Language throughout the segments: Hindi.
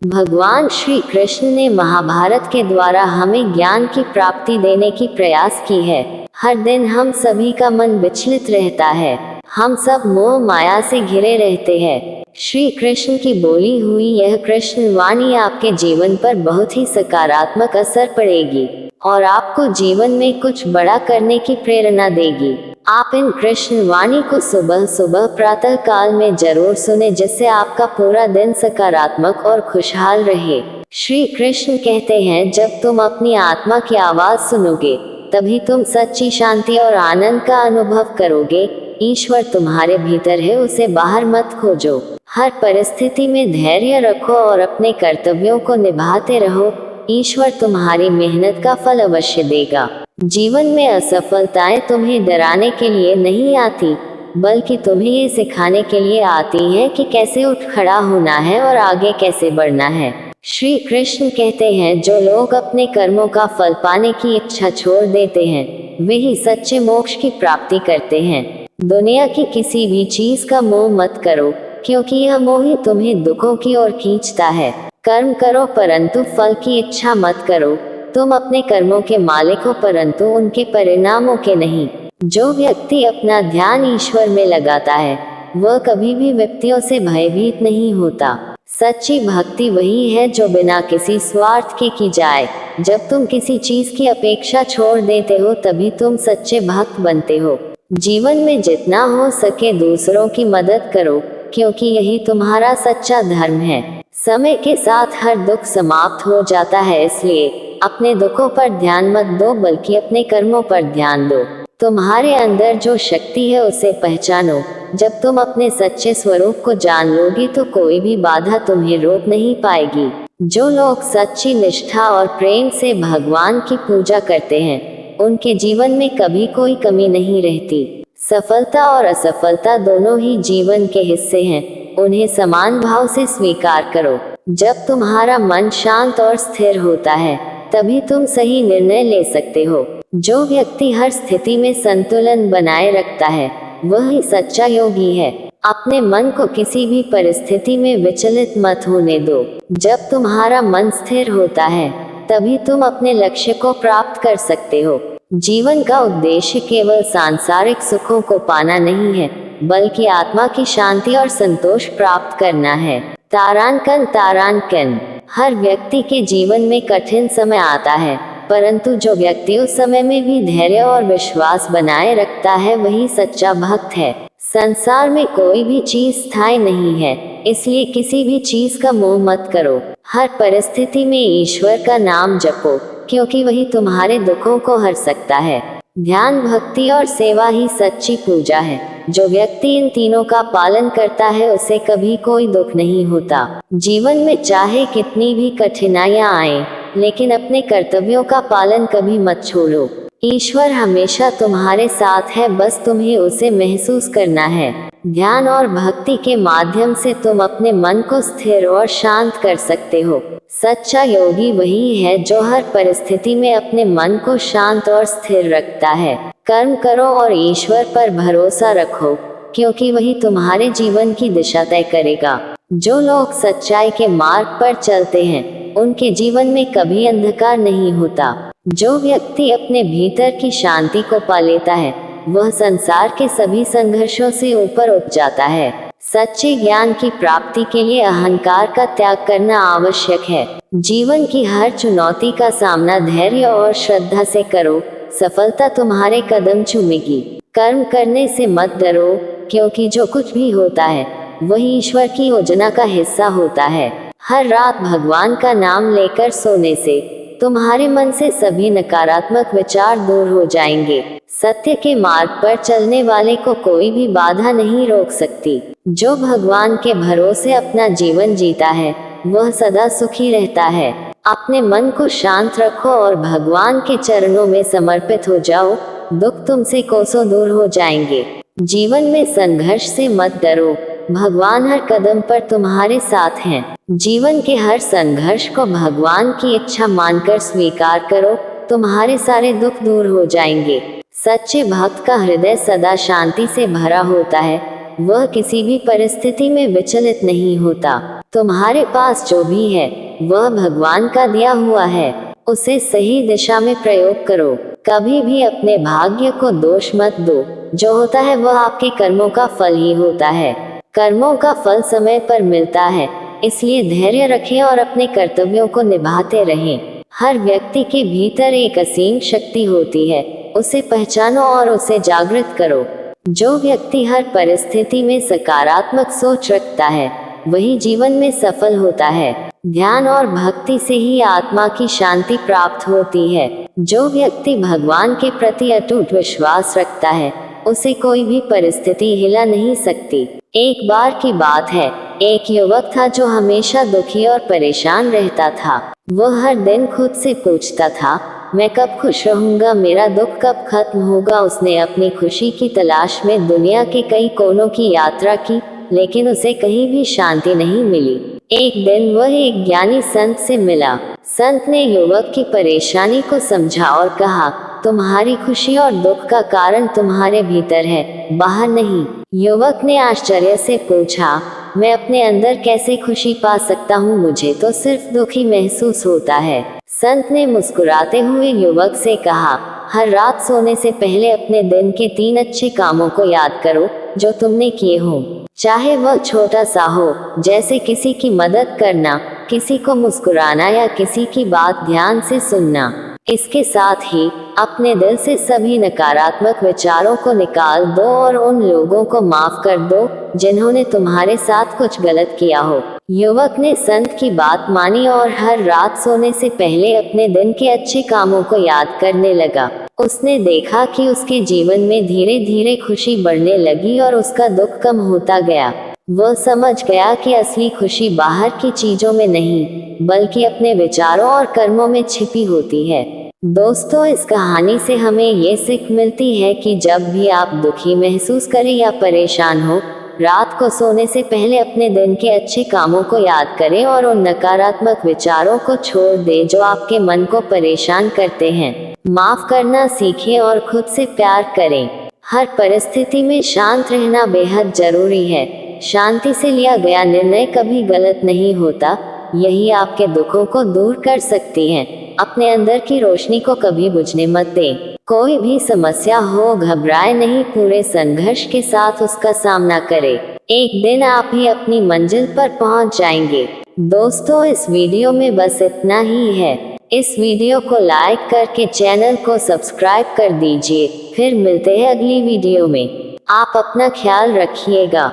भगवान श्री कृष्ण ने महाभारत के द्वारा हमें ज्ञान की प्राप्ति देने की प्रयास की है। हर दिन हम सभी का मन विचलित रहता है। हम सब मोह माया से घिरे रहते हैं। श्री कृष्ण की बोली हुई यह कृष्ण वाणी आपके जीवन पर बहुत ही सकारात्मक असर पड़ेगी और आपको जीवन में कुछ बड़ा करने की प्रेरणा देगी। आप इन कृष्ण वाणी को सुबह सुबह प्रातः काल में जरूर सुने, जिससे आपका पूरा दिन सकारात्मक और खुशहाल रहे। श्री कृष्ण कहते हैं, जब तुम अपनी आत्मा की आवाज सुनोगे तभी तुम सच्ची शांति और आनंद का अनुभव करोगे। ईश्वर तुम्हारे भीतर है, उसे बाहर मत खोजो। हर परिस्थिति में धैर्य रखो और अपने कर्तव्यों को निभाते रहो। ईश्वर तुम्हारी मेहनत का फल अवश्य देगा। जीवन में असफलताएं तुम्हें डराने के लिए नहीं आती, बल्कि तुम्हें ये सिखाने के लिए आती हैं कि कैसे उठ खड़ा होना है और आगे कैसे बढ़ना है। श्री कृष्ण कहते हैं, जो लोग अपने कर्मों का फल पाने की इच्छा छोड़ देते हैं वे ही सच्चे मोक्ष की प्राप्ति करते हैं। दुनिया की किसी भी चीज का मोह मत करो, क्योंकि यह मोह ही तुम्हें दुखों की ओर खींचता है। कर्म करो परंतु फल की इच्छा मत करो। तुम अपने कर्मों के मालिक हो, परंतु उनके परिणामों के नहीं। जो व्यक्ति अपना ध्यान ईश्वर में लगाता है वह कभी भी विपत्तियों से भयभीत नहीं होता। सच्ची भक्ति वही है जो बिना किसी स्वार्थ के की जाए। जब तुम किसी चीज की अपेक्षा छोड़ देते हो तभी तुम सच्चे भक्त बनते हो। जीवन में जितना हो सके दूसरों की मदद करो, क्योंकि यही तुम्हारा सच्चा धर्म है। समय के साथ हर दुख समाप्त हो जाता है, इसलिए अपने दुखों पर ध्यान मत दो, बल्कि अपने कर्मों पर ध्यान दो। तुम्हारे अंदर जो शक्ति है उसे पहचानो। जब तुम अपने सच्चे स्वरूप को जान लोगी तो कोई भी बाधा तुम्हें रोक नहीं पाएगी। जो लोग सच्ची निष्ठा और प्रेम से भगवान की पूजा करते हैं उनके जीवन में कभी कोई कमी नहीं रहती। सफलता और असफलता दोनों ही जीवन के हिस्से हैं, उन्हें समान भाव से स्वीकार करो। जब तुम्हारा मन शांत और स्थिर होता है तभी तुम सही निर्णय ले सकते हो। जो व्यक्ति हर स्थिति में संतुलन बनाए रखता है वह ही सच्चा योगी है। अपने मन को किसी भी परिस्थिति में विचलित मत होने दो। जब तुम्हारा मन स्थिर होता है तभी तुम अपने लक्ष्य को प्राप्त कर सकते हो। जीवन का उद्देश्य केवल सांसारिक सुखों को पाना नहीं है, बल्कि आत्मा की शांति और संतोष प्राप्त करना है। तारांकन तारांकन। हर व्यक्ति के जीवन में कठिन समय आता है, परंतु जो व्यक्ति उस समय में भी धैर्य और विश्वास बनाए रखता है वही सच्चा भक्त है। संसार में कोई भी चीज स्थायी नहीं है, इसलिए किसी भी चीज का मोह मत करो। हर परिस्थिति में ईश्वर का नाम जपो, क्योंकि वही तुम्हारे दुखों को हर सकता है। ध्यान, भक्ति और सेवा ही सच्ची पूजा है। जो व्यक्ति इन तीनों का पालन करता है उसे कभी कोई दुख नहीं होता। जीवन में चाहे कितनी भी कठिनाइयां आए, लेकिन अपने कर्तव्यों का पालन कभी मत छोड़ो। ईश्वर हमेशा तुम्हारे साथ है, बस तुम्हें उसे महसूस करना है। ध्यान और भक्ति के माध्यम से तुम अपने मन को स्थिर और शांत कर सकते हो। सच्चा योगी वही है जो हर परिस्थिति में अपने मन को शांत और स्थिर रखता है। कर्म करो और ईश्वर पर भरोसा रखो, क्योंकि वही तुम्हारे जीवन की दिशा तय करेगा। जो लोग सच्चाई के मार्ग पर चलते हैं उनके जीवन में कभी अंधकार नहीं होता। जो व्यक्ति अपने भीतर की शांति को पा लेता है वह संसार के सभी संघर्षों से ऊपर उठ जाता है। सच्चे ज्ञान की प्राप्ति के लिए अहंकार का त्याग करना आवश्यक है। जीवन की हर चुनौती का सामना धैर्य और श्रद्धा से करो, सफलता तुम्हारे कदम चूमेगी। कर्म करने से मत डरो, क्योंकि जो कुछ भी होता है वही ईश्वर की योजना का हिस्सा होता है। हर रात भगवान का नाम लेकर सोने से तुम्हारे मन से सभी नकारात्मक विचार दूर हो जाएंगे। सत्य के मार्ग पर चलने वाले को कोई भी बाधा नहीं रोक सकती। जो भगवान के भरोसे अपना जीवन जीता है वह सदा सुखी रहता है। अपने मन को शांत रखो और भगवान के चरणों में समर्पित हो जाओ, दुख तुमसे कोसों दूर हो जाएंगे। जीवन में संघर्ष से मत डरो, भगवान हर कदम पर तुम्हारे साथ हैं। जीवन के हर संघर्ष को भगवान की इच्छा मानकर स्वीकार करो, तुम्हारे सारे दुख दूर हो जाएंगे। सच्चे भक्त का हृदय सदा शांति से भरा होता है, वह किसी भी परिस्थिति में विचलित नहीं होता। तुम्हारे पास जो भी है वह भगवान का दिया हुआ है, उसे सही दिशा में प्रयोग करो। कभी भी अपने भाग्य को दोष मत दो, जो होता है वह आपके कर्मों का फल ही होता है। कर्मों का फल समय पर मिलता है, इसलिए धैर्य रखें और अपने कर्तव्यों को निभाते रहें। हर व्यक्ति के भीतर एक असीम शक्ति होती है, उसे पहचानो और उसे जागृत करो। जो व्यक्ति हर परिस्थिति में सकारात्मक सोच रखता है वही जीवन में सफल होता है। ध्यान और भक्ति से ही आत्मा की शांति प्राप्त होती है। जो व्यक्ति भगवान के प्रति अटूट विश्वास रखता है उसे कोई भी परिस्थिति हिला नहीं सकती। एक बार की बात है, एक युवक था जो हमेशा दुखी और परेशान रहता था। वह हर दिन खुद से पूछता था, मैं कब खुश रहूंगा, मेरा दुख कब खत्म होगा। उसने अपनी खुशी की तलाश में दुनिया के कई कोनों की यात्रा की, लेकिन उसे कहीं भी शांति नहीं मिली। एक दिन वह एक ज्ञानी संत से मिला। संत ने युवक की परेशानी को समझा और कहा, तुम्हारी खुशी और दुख का कारण तुम्हारे भीतर है, बाहर नहीं। युवक ने आश्चर्य से पूछा, मैं अपने अंदर कैसे खुशी पा सकता हूँ, मुझे तो सिर्फ दुख ही महसूस होता है। संत ने मुस्कुराते हुए युवक से कहा, हर रात सोने से पहले अपने दिन के 3 अच्छे कामों को याद करो जो तुमने किए हो, चाहे वह छोटा सा हो, जैसे किसी की मदद करना, किसी को मुस्कुराना या किसी की बात ध्यान से सुनना। इसके साथ ही अपने दिल से सभी नकारात्मक विचारों को निकाल दो और उन लोगों को माफ कर दो जिन्होंने तुम्हारे साथ कुछ गलत किया हो। युवक ने संत की बात मानी और हर रात सोने से पहले अपने दिन के अच्छे कामों को याद करने लगा। उसने देखा कि उसके जीवन में धीरे धीरे खुशी बढ़ने लगी और उसका दुख कम होता गया। वह समझ गया कि असली खुशी बाहर की चीजों में नहीं, बल्कि अपने विचारों और कर्मों में छिपी होती है। दोस्तों, इस कहानी से हमें ये सीख मिलती है कि जब भी आप दुखी महसूस करें या परेशान हो, रात को सोने से पहले अपने दिन के अच्छे कामों को याद करें और उन नकारात्मक विचारों को छोड़ दें जो आपके मन को परेशान करते हैं। माफ करना सीखें और खुद से प्यार करें। हर परिस्थिति में शांत रहना बेहद जरूरी है। शांति से लिया गया निर्णय कभी गलत नहीं होता, यही आपके दुखों को दूर कर सकती है। अपने अंदर की रोशनी को कभी बुझने मत दें। कोई भी समस्या हो, घबराए नहीं, पूरे संघर्ष के साथ उसका सामना करें। एक दिन आप ही अपनी मंजिल पर पहुंच जाएंगे। दोस्तों, इस वीडियो में बस इतना ही है। इस वीडियो को लाइक करके चैनल को सब्सक्राइब कर दीजिए। फिर मिलते हैं अगली वीडियो में। आप अपना ख्याल रखिएगा।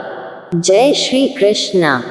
जय श्री कृष्णा।